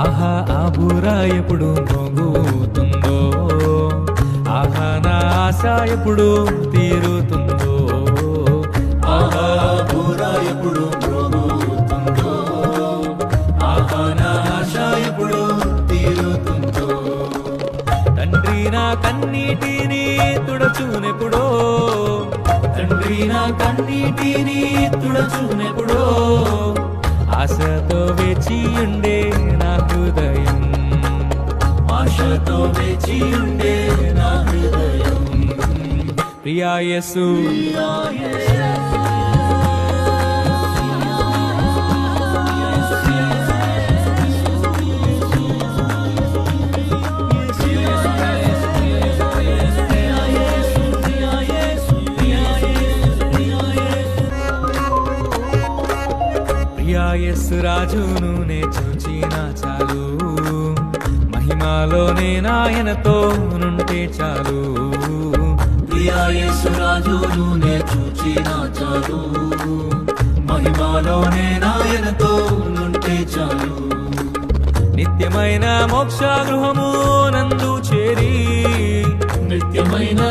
ఆహా ఆ బూర ఎప్పుడు మోగుతుందో, ఆహా నా ఆశ ఎప్పుడు తీరుతుందో, ఆహా బూర ఎప్పుడు మోగుతుందో, ఆహా నా ఆశ ఎప్పుడు తీరుతుందో. తండ్రి నా కన్నీటిని తుడచునెప్పుడో, తండ్రి నా కన్నీటిని తుడచునెప్పుడో, ఆశతో వేచి ఉండే నా హృదయం, ఆశతో వేచి ఉండే నా హృదయం. ప్రియా యేసు, యేసు రాజును నే చూచిన చాలు, మహిమలోనే నాయనతో నుంటే చాలు. ప్రియా యేసు రాజును నే చూచిన చాలు, మహిమలోనే నాయనతో నుంటే చాలు. నిత్యమైన మోక్ష గృహము నందు చేరి, నిత్యమైన